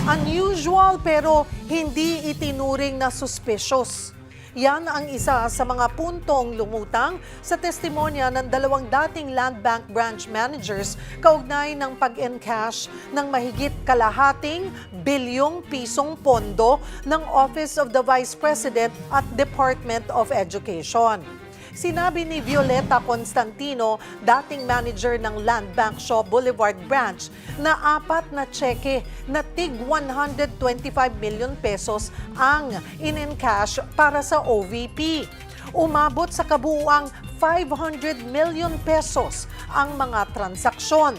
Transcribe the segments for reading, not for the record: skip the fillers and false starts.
Unusual pero hindi itinuring na suspicious. Yan ang isa sa mga puntong lumutang sa testimonya ng dalawang dating Land Bank branch managers kaugnay ng pag-encash ng mahigit kalahating bilyong pisong pondo ng Office of the Vice President at Department of Education. Sinabi ni Violeta Constantino, dating manager ng Land Bank Shaw Boulevard Branch, na apat na tseke na tig 125 million pesos ang in-encash para sa OVP. Umabot sa kabuuang 500 million pesos ang mga transaksyon.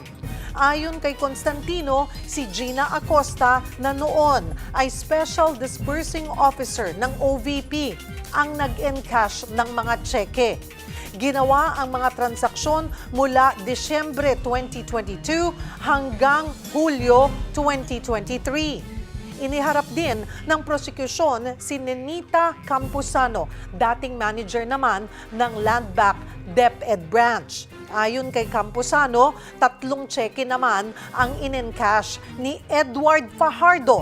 Ayon kay Constantino, si Gina Acosta na noon ay Special Disbursing Officer ng OVP ang nag-encash ng mga tseke. Ginawa ang mga transaksyon mula Disyembre 2022 hanggang Hulyo 2023. Iniharap din ng prosekusyon si Nenita Campuzano, dating manager naman ng Land Bank DepEd Branch. Ayon kay Campuzano, 3 tseke naman ang in-encash ni Edward Fajardo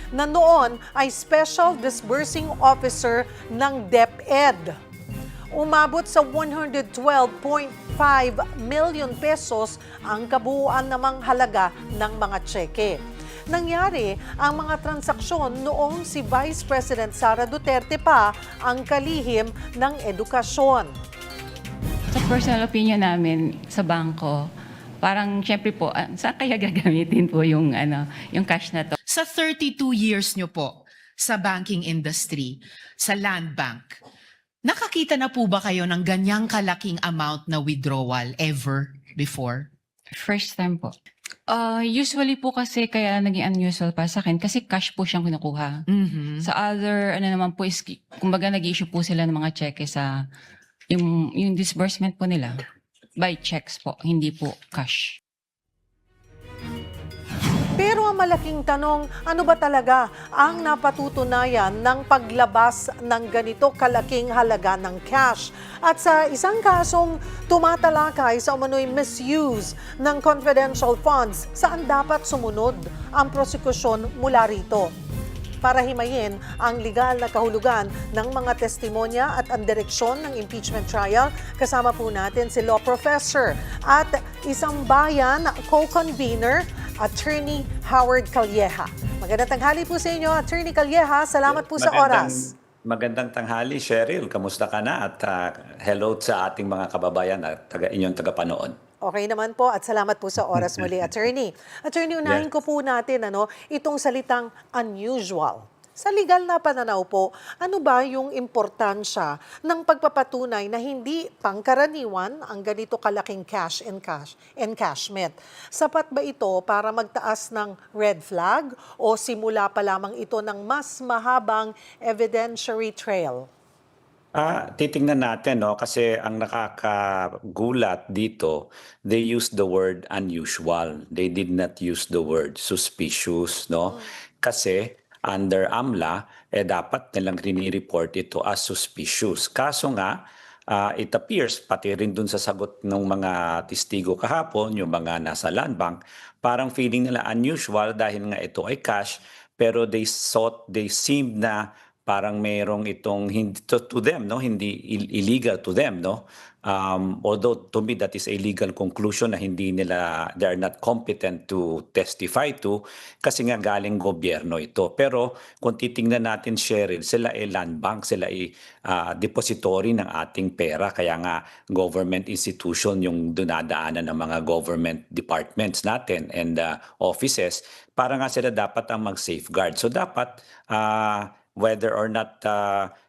na noon ay Special Disbursing Officer ng DepEd. Umabot sa 112.5 million pesos ang kabuuan namang halaga ng mga tseke. Nangyari ang mga transaksyon noong si Vice President Sara Duterte pa ang kalihim ng edukasyon. Sa personal opinion namin sa bangko, parang syempre po, saan kaya gagamitin po yung cash na to? Sa 32 years nyo po sa banking industry, sa Land Bank, nakakita na po ba kayo ng ganyang kalaking amount na withdrawal ever before? First time po. Usually po kasi kaya naging unusual para sa akin kasi cash po siyang kinukuha. Sa other, naman po is, kumbaga nag-issue po sila ng mga cheque sa, yung disbursement po nila, by checks po, hindi po cash. Pero ang malaking tanong, ano ba talaga ang napatutunayan ng paglabas ng ganito kalaking halaga ng cash? At sa isang kasong tumatalakay sa umano'y misuse ng confidential funds, saan dapat sumunod ang prosekusyon mula rito? Para himayin ang legal na kahulugan ng mga testimonya at ang direksyon ng impeachment trial, kasama po natin si law professor at isang bayan co-convener, Attorney Howard Calleja. Magandang tanghali po sa inyo, Attorney Calleja. Salamat po sa oras. Magandang tanghali, Cheryl. Kamusta ka na? At hello sa ating mga kababayan at inyong tagapanood. Okay naman po at salamat po sa oras muli, Attorney. Attorney, unahin ko po natin itong salitang unusual. Sa legal na pananaw po, ano ba yung importansya ng pagpapatunay na hindi pangkaraniwan ang ganito kalaking encashment? Sapat ba ito para magtaas ng red flag o simula pa lamang ito ng mas mahabang evidentiary trail? Titingnan natin, no? Kasi ang nakakagulat dito, they used the word unusual. They did not use the word suspicious, no? Kasi under AMLA, dapat nilang rini-report ito as suspicious. Kaso nga, it appears, pati rin dun sa sagot ng mga testigo kahapon, yung mga nasa Land Bank, parang feeling nila unusual dahil nga ito ay cash, pero they seemed na parang mayroong itong hindi to them, no, hindi illegal to them, no. Although to me that is a legal conclusion na hindi nila, they are not competent to testify to kasi nga galing gobyerno ito. Pero kung titingnan natin, Cheryl, sila ay land bank, sila ay depository ng ating pera, kaya nga government institution yung dunadaanan ng mga government departments natin and offices, para nga sila dapat ang mag-safeguard. So dapat whether or not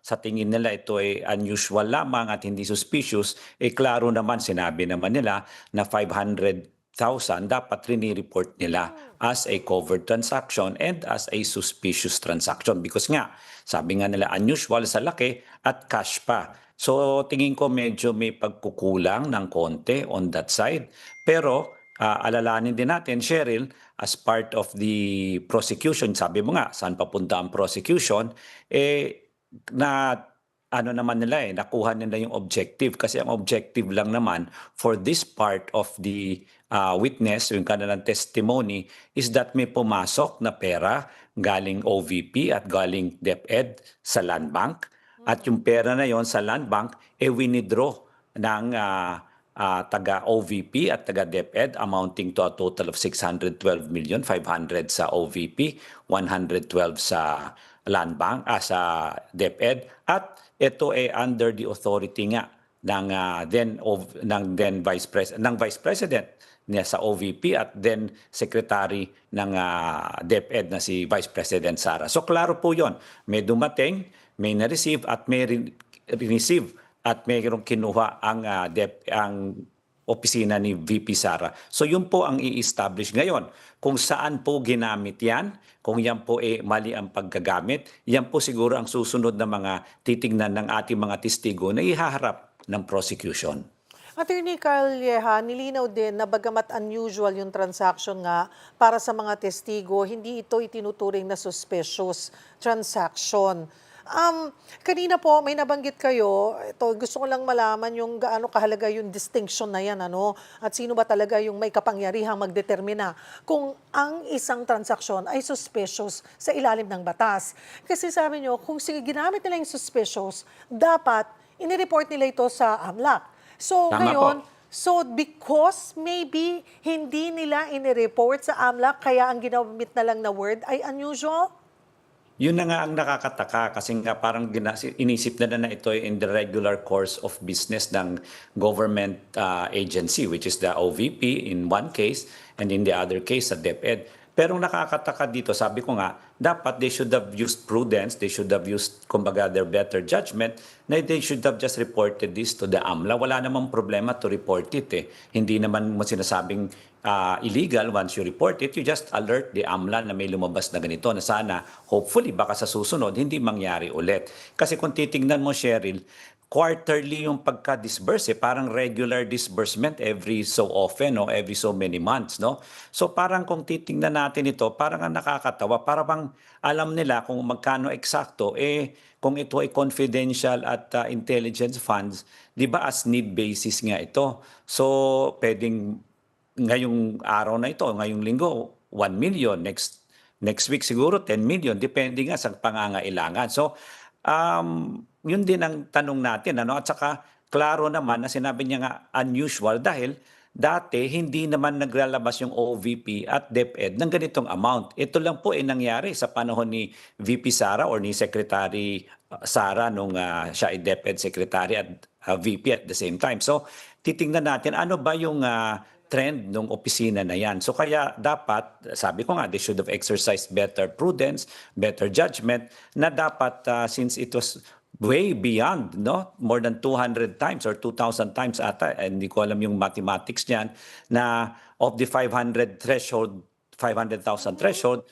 sa tingin nila ito ay unusual lamang at hindi suspicious, klaro naman, sinabi naman nila na 500,000 dapat rini-report nila as a covered transaction and as a suspicious transaction. Because nga, sabi nga nila unusual sa laki at cash pa. So tingin ko medyo may pagkukulang ng konti on that side. Pero alalahanin din natin, Cheryl, as part of the prosecution, sabi mo nga, saan papunta ang prosecution, na ano naman nila nakuha nila yung objective kasi ang objective lang naman for this part of the witness, yung kanilang testimony is that may pumasok na pera galing OVP at galing DepEd sa Land Bank at yung pera na yon sa Land Bank winidraw ng taga OVP at taga DepEd amounting to a total of 612,500,000 sa OVP, 112 sa Land Bank, sa DepEd at ito under the authority nga ng Vice President niya sa OVP at then Secretary ng DepEd na si Vice President Sara. So klaro po 'yon. May dumating, may na-receive at may receive at mayroong kinuha ang opisina ni VP Sara. So yun po ang i-establish ngayon. Kung saan po ginamit yan, kung yan po mali ang paggagamit, yan po siguro ang susunod na mga titingnan ng ating mga testigo na ihaharap ng prosecution. Attorney Calleja, nilinaw din na bagamat unusual yung transaction nga para sa mga testigo, hindi ito itinuturing na suspicious transaction. Kanina po may nabanggit kayo, ito gusto ko lang malaman yung gaano kahalaga yung distinction na yan, at sino ba talaga yung may kapangyarihang magdetermina kung ang isang transaksyon ay suspicious sa ilalim ng batas. Kasi sabi nyo, kung ginamit nila yung suspicious, dapat inireport nila ito sa AMLAC. So Tama ngayon, po. so because maybe hindi nila inireport sa AMLAC, kaya ang ginamit na lang na word ay unusual? Yun na nga ang nakakataka kasi nga parang inisip na ito in the regular course of business ng government agency which is the OVP in one case and in the other case sa DepEd. Pero nakakataka dito, sabi ko nga, dapat they should have used prudence, they should have used, kumbaga, their better judgment, na they should have just reported this to the AMLA. Wala namang problema to report it. Hindi naman mo sinasabing illegal once you report it. You just alert the AMLA na may lumabas na ganito na sana, hopefully, baka sa susunod, hindi mangyari ulit. Kasi kung titingnan mo, Cheryl, quarterly yung pagka-disburse, parang regular disbursement every so often, every so many months, no? So parang kung titingnan natin ito, parang ang nakakatawa, parang alam nila kung magkano eksakto, kung ito ay confidential at intelligence funds, di ba as need basis nga ito. So pwedeng ngayong araw na ito, ngayong linggo, 1 million, next week siguro 10 million, depende nga sa pangangailangan. So yun din ang tanong natin, at saka klaro naman na sinabi niya nga unusual dahil dati hindi naman naglalabas yung OVP at DepEd ng ganitong amount. Ito lang po nangyari sa panahon ni VP Sara or ni Secretary Sara nung siya ay DepEd Secretary at VP at the same time. So titingnan natin ano ba yung trend ng opisina na yan. So kaya dapat, sabi ko nga, they should have exercised better prudence, better judgment, na dapat since it was way beyond, more than 200 times or 2,000 times ata, hindi ko alam yung mathematics niyan, na of the 500,000 threshold,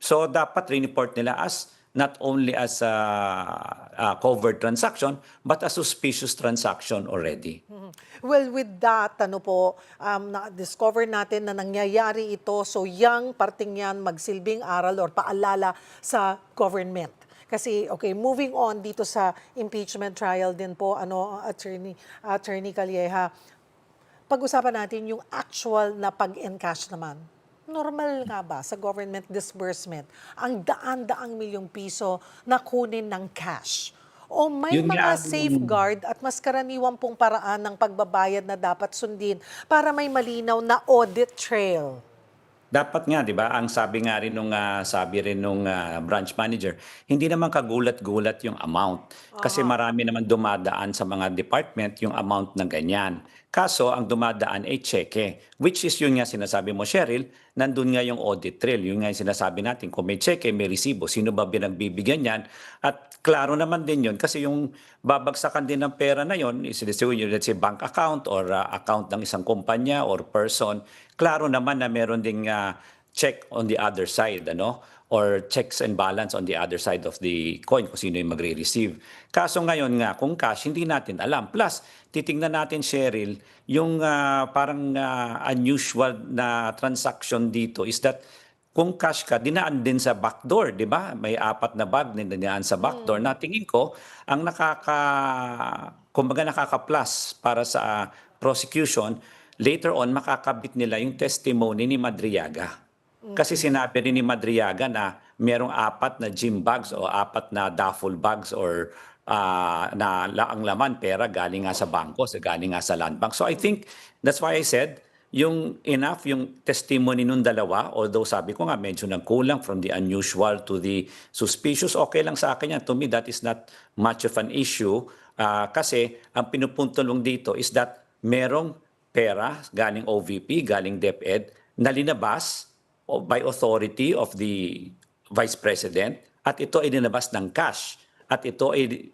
so dapat report nila as not only as a covered transaction, but a suspicious transaction already. Well, with that, na-discover natin na nangyayari ito, so yang parting yan magsilbing aral or paalala sa government. Kasi, okay, moving on dito sa impeachment trial din po, Attorney Calleja, pag-usapan natin yung actual na pag-encash naman. Normal nga ba sa government disbursement ang daan-daang milyong piso na kunin ng cash? O may Yun mga nga, safeguard at mas karaniwang pong paraan ng pagbabayad na dapat sundin para may malinaw na audit trail? Dapat nga, di ba, ang sabi nga rin nung branch manager, hindi naman kagulat-gulat yung amount. Kasi marami naman dumadaan sa mga department yung amount na ganyan. Kaso, ang dumadaan ay cheque, which is yun nga sinasabi mo, Cheryl, nandun nga yung audit trail. Yun nga yung sinasabi natin, kung may cheque, may resibo, sino ba binagbibigyan yan? At klaro naman din yun, kasi yung babagsakan din ng pera na yun, let's say bank account or account ng isang kumpanya or person, klaro naman na meron ding check on the other side, or checks and balance on the other side of the coin kung sino yung magre-receive. Kaso ngayon nga, kung cash, hindi natin alam. Plus, titingnan natin, Cheryl, yung parang unusual na transaction dito is that kung cash ka, dinaan din sa backdoor, di ba? May 4 na bag na dinaan sa backdoor na tingin ko ang kumbaga nakaka-plus para sa prosecution, later on makakabit nila yung testimony ni Madriaga. Kasi sinabi rin ni Madriaga na merong 4 na gym bags o 4 na duffel bags or ang laman pera galing nga sa bangko, galing nga sa land bank. So I think that's why I said yung enough yung testimony nung dalawa, although sabi ko nga medyo nagkulang from the unusual to the suspicious, okay lang sa akin yan. To me, that is not much of an issue kasi ang pinupunto lang dito is that merong pera galing OVP, galing DepEd na linabas by authority of the Vice President at ito ay linabas ng cash at ito ay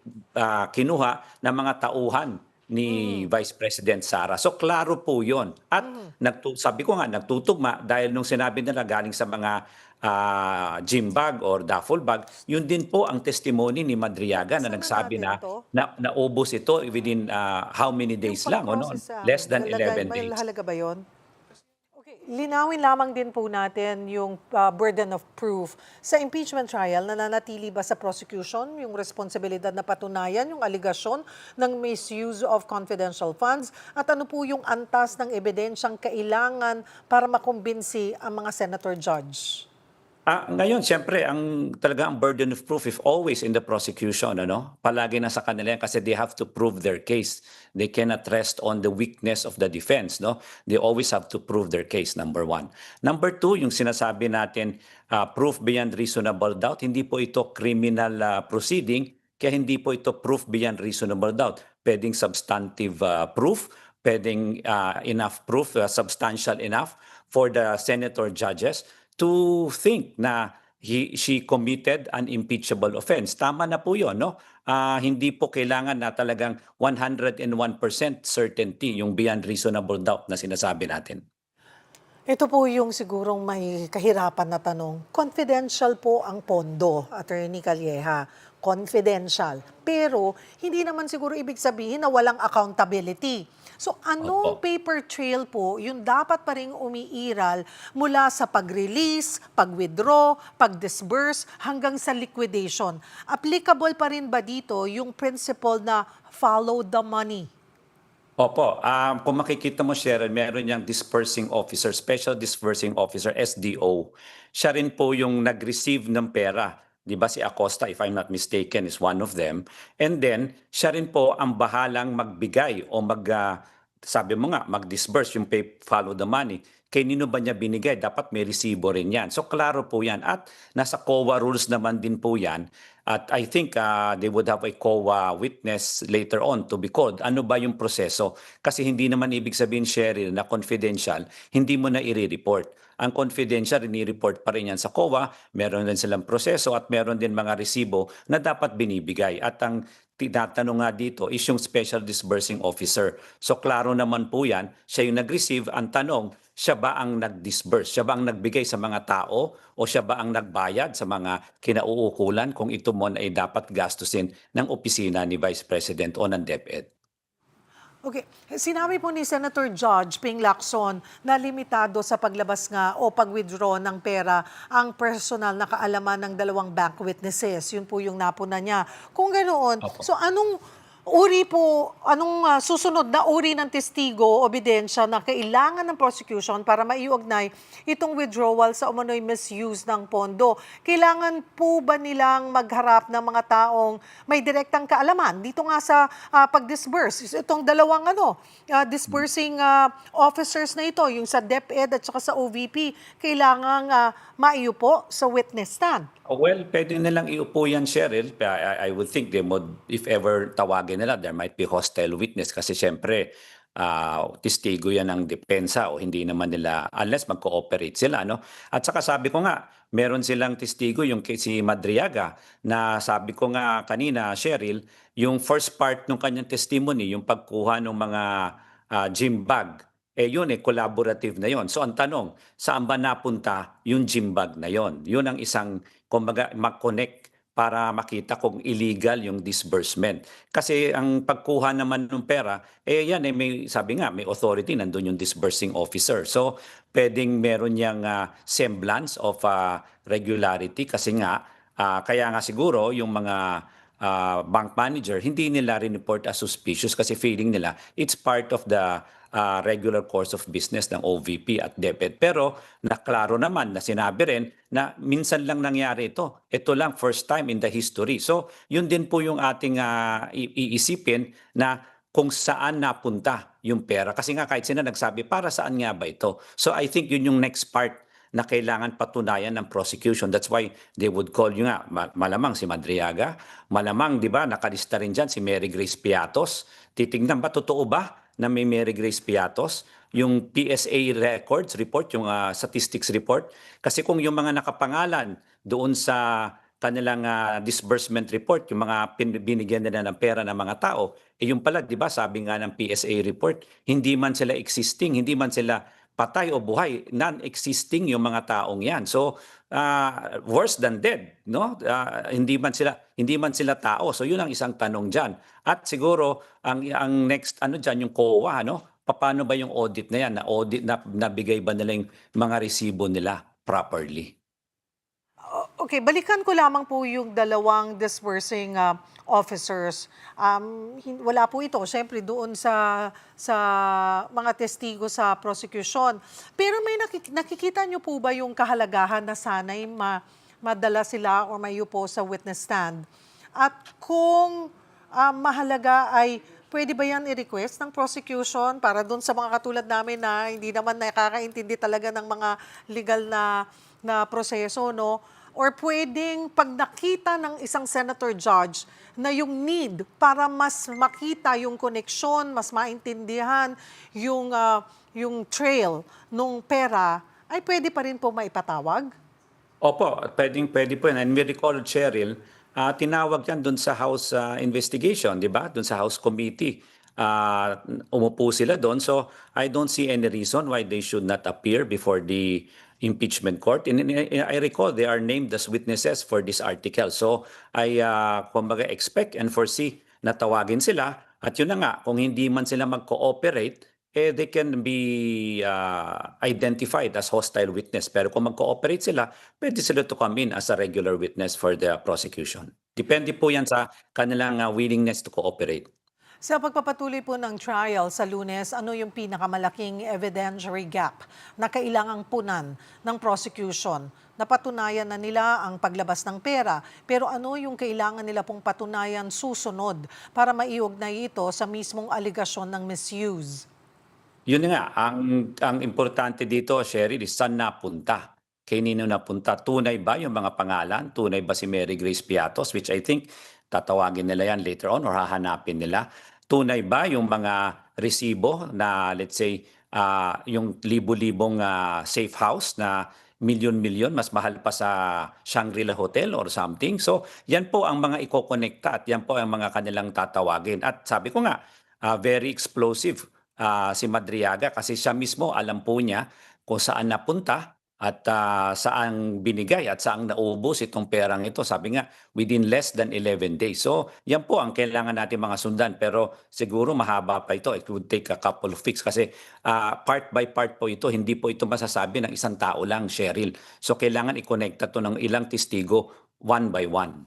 kinuha ng mga tauhan ni Vice President Sara. So klaro po 'yon. At sabi ko nga nagtutugma dahil nung sinabi nila galing sa mga gym bag or duffel bag, yun din po ang testimony ni Madriaga na Saan nagsabi natin to? na naubos ito within how many days lang, no? Pag-process, Less than nilagay- 11 may days. halaga ba yun? Okay, linawin lamang din po natin yung burden of proof. Sa impeachment trial, nananatili ba sa prosecution yung responsibilidad na patunayan yung aligasyon ng misuse of confidential funds? At ano po yung antas ng ebidensyang kailangan para makumbinsi ang mga senator judge? Ngayon, siyempre, ang burden of proof is always in the prosecution, ano? Palagi na sa kanila yan kasi they have to prove their case. They cannot rest on the weakness of the defense, no? They always have to prove their case, number 1. Number 2, yung sinasabi natin, proof beyond reasonable doubt, hindi po ito criminal proceeding, kaya hindi po ito proof beyond reasonable doubt. Pwedeng substantive proof, pwedeng enough proof, substantial enough for the senator judges to think na she committed an impeachable offense. Tama na po yun, no? Hindi po kailangan na talagang 101% certainty yung beyond reasonable doubt na sinasabi natin. Ito po yung sigurong may kahirapan na tanong. Confidential po ang pondo, Attorney Calleja. Confidential. Pero hindi naman siguro ibig sabihin na walang accountability. So anong Opo. paper trail po yung dapat pa rin umiiral mula sa pag-release, pag-withdraw, pag-disburse hanggang sa liquidation? Applicable pa rin ba dito yung principle na follow the money? Opo, kung makikita mo, Sharon, meron niyang dispersing officer, special dispersing officer, SDO. Siya rin po yung nag-receive ng pera. Di ba si Acosta, if I'm not mistaken, is one of them. And then, siya rin po ang bahalang magbigay o sabi mo nga, mag-disburse yung follow the money. Kay nino ba niya binigay? Dapat may resibo rin yan. So, klaro po yan. At nasa COA rules naman din po yan. At I think they would have a COA witness later on to be called. Ano ba yung proseso? Kasi hindi naman ibig sabihin, Cheryl, na confidential, hindi mo na i-report. Ang confidential, ini-report pa rin yan sa COA. Meron din silang proseso at meron din mga resibo na dapat binibigay. At ang tinatanong nga dito is yung special disbursing officer. So klaro naman po yan, siya yung nag-receive. Ang tanong, siya ba ang nag-disburse? Siya ba ang nagbigay sa mga tao? O siya ba ang nagbayad sa mga kinauukulan kung ito mo ay dapat gastusin ng opisina ni Vice President o ng DepEd? Okay. Sinabi po ni Senator Judge Ping Lacson na limitado sa paglabas nga o pag-withdraw ng pera ang personal na kaalaman ng dalawang bank witnesses. Yun po yung napuna niya. Kung ganoon, Opo. so anong susunod na uri ng testigo o ebidensya na kailangan ng prosecution para maiugnay itong withdrawal sa umano'y misuse ng pondo? Kailangan po ba nilang magharap ng mga taong may direktang kaalaman? Dito nga sa pag-disburse, itong dalawang disbursing officers na ito, yung sa DepEd at saka sa OVP, kailangang maiupo sa witness stand. Well, pwede nilang iupo yan, Cheryl. I would think they would, if ever tawagin nila, there might be hostile witness kasi syempre, testigo yan ng depensa o hindi naman nila, unless mag-cooperate sila, no? At saka sabi ko nga, meron silang testigo, yung si Madriaga, na sabi ko nga kanina, Cheryl, yung first part ng kanyang testimony, yung pagkuha ng mga gym bag, yun collaborative na yon. So ang tanong, saan ba napunta yung gym bag na yon? Yun ang isang, kumbaga, mag-connect para makita kung illegal yung disbursement. Kasi ang pagkuha naman ng pera, yan may, sabi nga, may authority, nandun yung disbursing officer. So, pwedeng meron niyang semblance of regularity kasi nga, kaya nga siguro yung mga bank manager, hindi nila rin-report as suspicious kasi feeling nila it's part of the regular course of business ng OVP at DepEd. Pero naklaro naman na sinabi rin na minsan lang nangyari ito. Ito lang first time in the history. So yun din po yung ating iisipin na kung saan napunta yung pera. Kasi nga kahit sila nagsabi, para saan nga ba ito? So I think yun yung next part na kailangan patunayan ng prosecution. That's why they would call you nga, malamang si Madriaga, malamang, di ba, nakalista rin dyan si Mary Grace Piatos. Titingnan ba, totoo ba na may Mary Grace Piatos? Yung PSA records report, yung statistics report. Kasi kung yung mga nakapangalan doon sa kanilang disbursement report, yung mga binigyan nila ng pera ng mga tao, yung pala, di ba, sabi nga ng PSA report, hindi man sila existing, hindi man sila patay o buhay, non-existing yung mga taong yan. So, worse than dead, no? Hindi man sila tao. So, yun ang isang tanong diyan. At siguro ang next diyan yung COA, no? Paano ba yung audit na yan? Na audit na nabigay ba nila yung mga resibo nila properly? Okay, balikan ko lamang po yung dalawang disbursing officers. Wala po ito, syempre doon sa mga testigo sa prosecution. Pero may nakikita niyo po ba yung kahalagahan na sana'y madala sila o mayupo sa witness stand? At kung mahalaga ay pwede ba yan i-request ng prosecution para doon sa mga katulad namin na hindi naman nakakaintindi talaga ng mga legal na proseso, no? Or pwedeng pag nakita ng isang senator judge na yung need para mas makita yung connection, mas maintindihan yung trail nung pera, ay pwede pa rin po maipatawag? Opo, pwede po yan. And we recall, Cheryl, tinawag yan dun sa House investigation, di ba? Dun sa House committee. Umupo sila doon. So I don't see any reason why they should not appear before the impeachment court. And I recall they are named as witnesses for this article. So I kumbaga expect and foresee na tawagin sila. At yun na nga, kung hindi man sila mag-cooperate, they can be identified as hostile witness. Pero kung mag-cooperate sila, pwede sila to come in as a regular witness for the prosecution. Depende po yan sa kanilang willingness to cooperate. Sa pagpapatuloy po ng trial sa Lunes, ano yung pinakamalaking evidentiary gap na kailangang punan ng prosecution? Napatunayan na nila ang paglabas ng pera, pero ano yung kailangan nila pong patunayan susunod para maiugnay ito sa mismong aligasyon ng misuse? Yun nga, ang importante dito, Sherry, is saan napunta? Kanino napunta? Tunay ba yung mga pangalan? Tunay ba si Mary Grace Piatos? Which I think tatawagin nila yan later on or hahanapin nila. Tunay ba yung mga resibo na let's say yung libo-libong safe house na milyon-milyon, mas mahal pa sa Shangri-La Hotel or something. So yan po ang mga ikokonekta at yan po ang mga kanilang tatawagin. At sabi ko nga, very explosive si Madriaga kasi siya mismo alam po niya kung saan napunta at saan binigay at saan naubos itong perang ito. Sabi nga, within less than 11 days. So, yan po ang kailangan natin mga sundan. Pero siguro mahaba pa ito. It would take a couple of weeks kasi part by part po ito. Hindi po ito masasabi ng isang tao lang, Cheryl. So, kailangan i-connecta to ng ilang testigo one by one.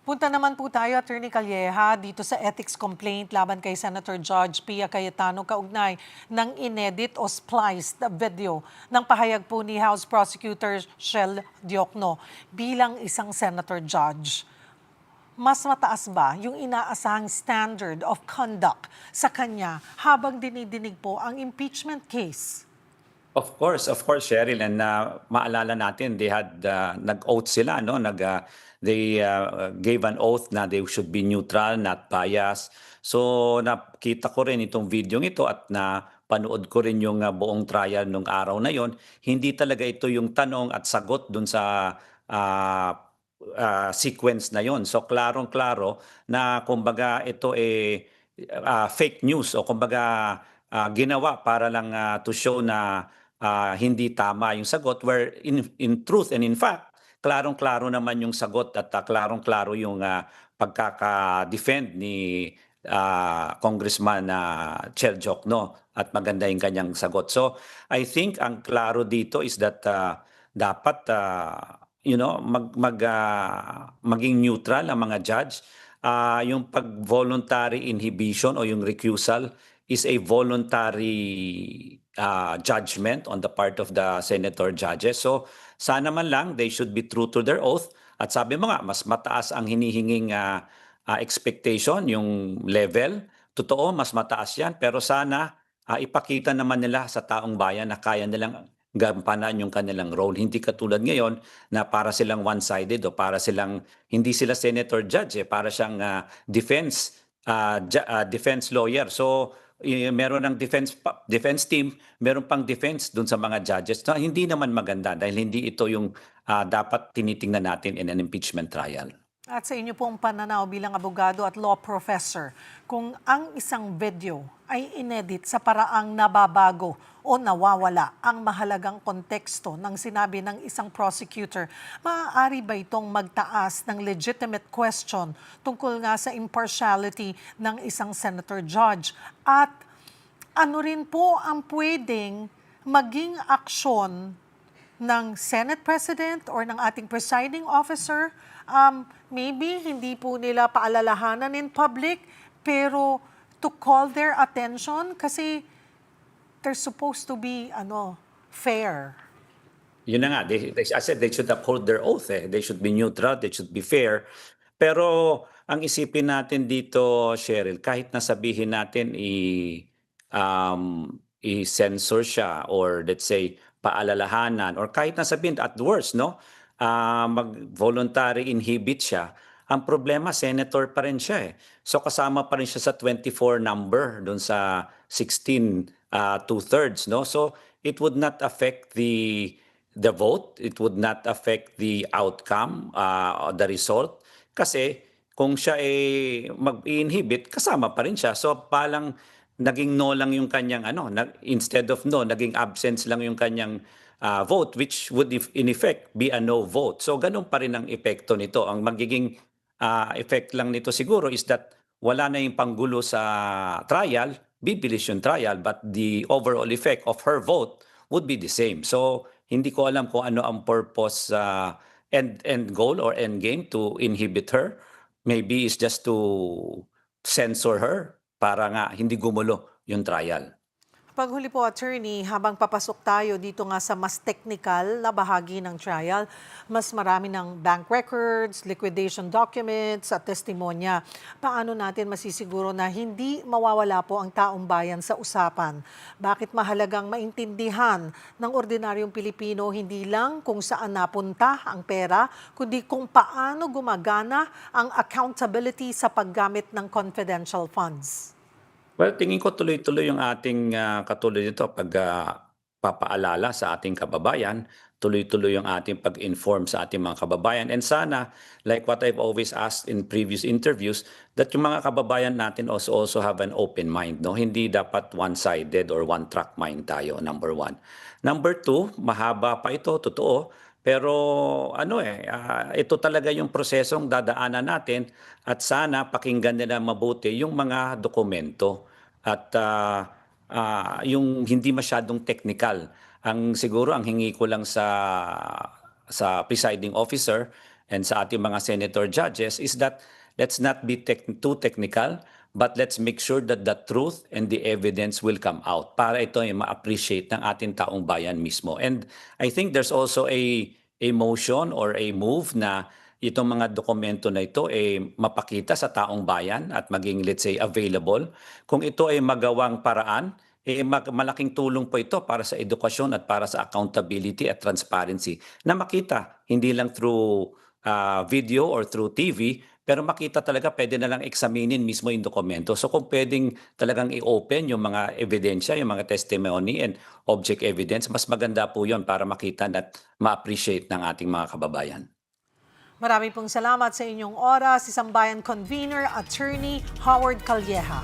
Punta naman po tayo, Attorney Calleja, dito sa ethics complaint laban kay Senator Judge Pia Cayetano kaugnay ng inedit o spliced video ng pahayag po ni House Prosecutor Shel Diokno bilang isang Senator Judge. Mas mataas ba yung inaasahang standard of conduct sa kanya habang dinidinig po ang impeachment case? Of course, Cheryl. And maalala natin, they had nag-oath sila, no? They gave an oath na they should be neutral, not biased. So nakita ko rin itong video ito at panood ko rin yung buong trial nung araw na yon. Hindi talaga ito yung tanong at sagot dun sa sequence na yon. So klarong-klaro na kumbaga ito fake news o kumbaga ginawa para lang to show na hindi tama yung sagot where in truth and in fact klarong-klaro naman yung sagot at klarong-klaro yung pagkaka-defend ni Congressman Chel Jokno at maganda yung kanyang sagot. So I think ang klaro dito is that dapat maging neutral ang mga judge. Yung pag-voluntary inhibition o yung recusal is a voluntary judgment on the part of the senator judges. So sana man lang they should be true to their oath. At sabi mo nga, mas mataas ang hinihinging expectation, yung level. Totoo, mas mataas yan. Pero sana ipakita naman nila sa taong bayan na kaya nilang gampanan yung kanilang role. Hindi katulad ngayon na para silang one-sided o para silang, hindi sila senator judge, para siyang defense lawyer. So, meron ng defense team, meron pang defense dun sa mga judges na hindi naman maganda dahil hindi ito yung dapat tinitingnan natin in an impeachment trial. At sa inyo pong pananaw bilang abogado at law professor, kung ang isang video ay inedit sa paraang nababago o nawawala ang mahalagang konteksto ng sinabi ng isang prosecutor, maaari ba itong magtaas ng legitimate question tungkol nga sa impartiality ng isang senator judge? At ano rin po ang pwedeng maging aksyon ng Senate President or ng ating presiding officer? Maybe hindi po nila paalalahanan in public, pero to call their attention kasi they're supposed to be fair. Yun na nga, I said they should uphold their oath. They should be neutral, they should be fair. Pero ang isipin natin dito, Cheryl, kahit na sabihin natin i-censor siya or let's say paalalahanan or kahit na sabihin at worst, mag-voluntary inhibit siya, ang problema, senator pa rin siya eh. So kasama pa rin siya sa 24 number doon sa 16 2/3, So it would not affect the vote, it would not affect the outcome, the result. Kasi kung siya ay mag-inhibit, kasama pa rin siya. So palang naging no lang yung kanyang instead of no, naging absence lang yung kanyang vote, which would in effect be a no vote. So ganun pa rin ang epekto nito. Ang magiging effect lang nito siguro is that wala na yung panggulo sa trial, bibilis yung trial, but the overall effect of her vote would be the same. So hindi ko alam kung ano ang purpose, end goal or end game to inhibit her. Maybe it's just to censor her para nga hindi gumulo yung trial. Paghuli po, attorney, habang papasok tayo dito nga sa mas technical na bahagi ng trial, mas marami ng bank records, liquidation documents at testimonya. Paano natin masisiguro na hindi mawawala po ang taong bayan sa usapan? Bakit mahalagang maintindihan ng ordinaryong Pilipino hindi lang kung saan napunta ang pera, kundi kung paano gumagana ang accountability sa paggamit ng confidential funds? Well, tingin ko tuloy-tuloy yung ating katulad nito papaalala sa ating kababayan, tuloy-tuloy yung ating pag-inform sa ating mga kababayan. And sana, like what I've always asked in previous interviews, that yung mga kababayan natin also have an open mind. Hindi dapat one-sided or one-track mind tayo, number one. Number two, mahaba pa ito, totoo. Pero ito talaga yung prosesong dadaanan natin at sana pakinggan nila mabuti yung mga dokumento at yung hindi masyadong technical. Siguro ang hingi ko lang sa presiding officer and sa ating mga senator judges is that let's not be too technical, but let's make sure that the truth and the evidence will come out para ito ay ma-appreciate ng ating taong bayan mismo. And I think there's also a motion or a move na itong mga dokumento na ito ay mapakita sa taong bayan at maging, let's say, available. Kung ito ay magawang paraan, malaking tulong po ito para sa edukasyon at para sa accountability at transparency na makita, hindi lang through video or through TV, pero makita talaga, pwede na lang examinin mismo yung dokumento. So kung pwedeng talagang i-open yung mga ebidensya, yung mga testimony and object evidence, mas maganda po yun para makita at ma-appreciate ng ating mga kababayan. Marami pong salamat sa inyong oras, Isang Bayan Convener, Attorney Howard Calleja.